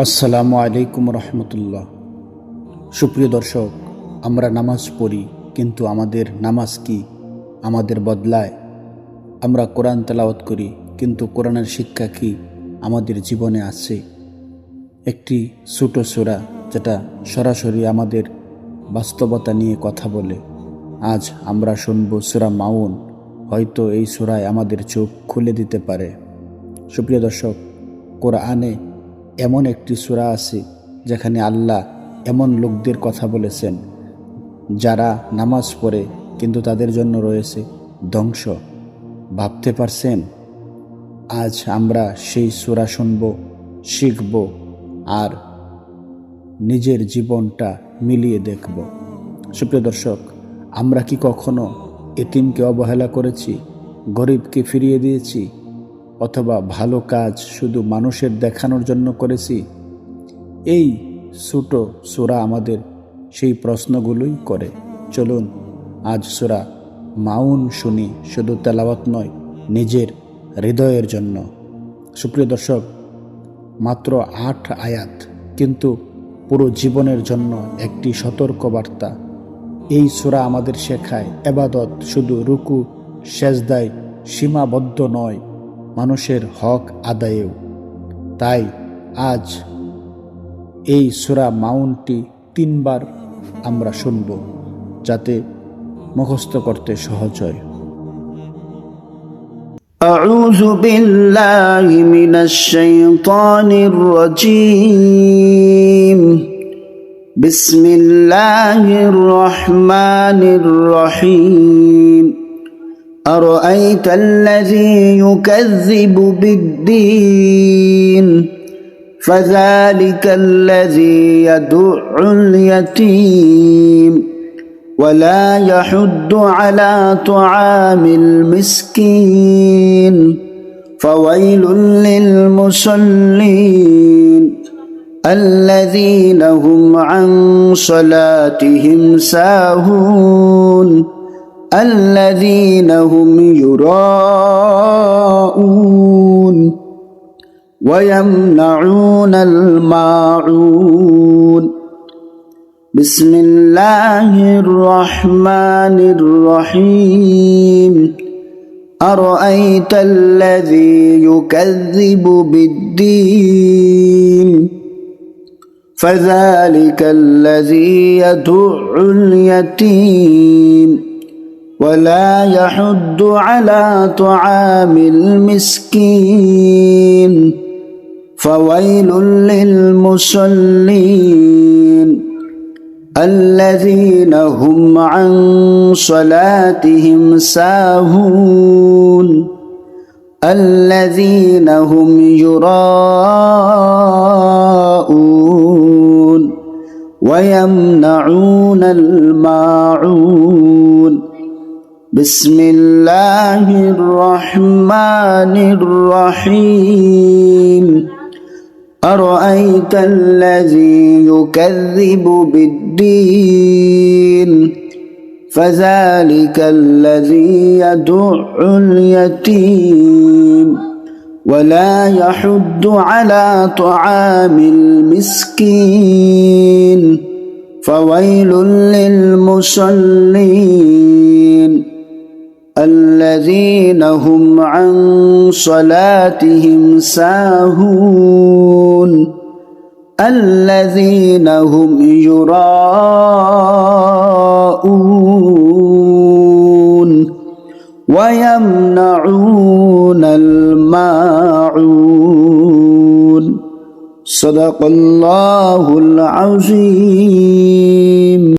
আসসালামু আলাইকুম রহমতুল্লাহ। সুপ্রিয় দর্শক, আমরা নামাজ পড়ি, কিন্তু আমাদের নামাজ কি আমাদের বদলায়? আমরা কোরআন তেলাওয়াত করি, কিন্তু কোরআনের শিক্ষা কি আমাদের জীবনে আছে? একটি ছোট সূরা যেটা সরাসরি আমাদের বাস্তবতা নিয়ে কথা বলে। আজ আমরা শুনব সূরা মাউন। হয়তো এই সূরায় আমাদের চোখ খুলে দিতে পারে। সুপ্রিয় দর্শক, কোরআনে এমন একটি সূরা আছে যেখানে আল্লাহ এমন লোকদের কথা বলেছেন যারা নামাজ পড়ে কিন্তু তাদের জন্য রয়েছে ধ্বংস। ভাবতে পারছেন? আজ আমরা সেই সূরা শুনব, শিখব আর নিজের জীবনটা মিলিয়ে দেখব। সুপ্রিয় দর্শক, আমরা কি কখনো এতিমকে অবহেলা করেছি, গরিবকে ফিরিয়ে দিয়েছি, অথবা ভালো কাজ শুধু মানুষের দেখানোর জন্য করেছি? এই ছোট সূরা আমাদের সেই প্রশ্নগুলোই করে। চলুন আজ সূরা মাউন শুনি, শুধু তেলাওয়াত নয়, নিজের হৃদয়ের জন্য। সুপ্রিয় দর্শক, মাত্র 8 আয়াত, কিন্তু পুরো জীবনের জন্য একটি সতর্কবার্তা। এই সূরা আমাদের শেখায় ইবাদত শুধু রুকু সেজদায় সীমাবদ্ধ নয়, মানুষের হক আদায়েও। তাই আজ এই সূরা মাউনটি 3 বার আমরা শুনব, যাতে মুখস্থ করতে সহজ হয়। আউযু বিল্লাহি মিনাশ শাইতানির রাজীম। বিসমিল্লাহির রহমানির রহিম। أرأيت الذي يكذب بالدين فذلك الذي يدع اليتيم ولا يحض على طعام المسكين فويل للمصلين الذين هم عن صلاتهم ساهون الذين هم يراءون ويمنعون الماعون. بسم الله الرحمن الرحيم. أرأيت الذي يكذب بالدين فذلك الذي يدع اليتيم ولا يحض على طعام المسكين فويل للمصلين الذين هم عن صلاتهم ساهون الذين هم يراءون ويمنعون الماعون. بسم الله الرحمن الرحيم. أرأيت الذي يكذب بالدين فذلك الذي يدع اليتيم ولا يحض على طعام المسكين فويل للمصلين الذين هم عن صلاتهم ساهون الذين هم يراءون ويمنعون الماعون. صدق الله العظيم.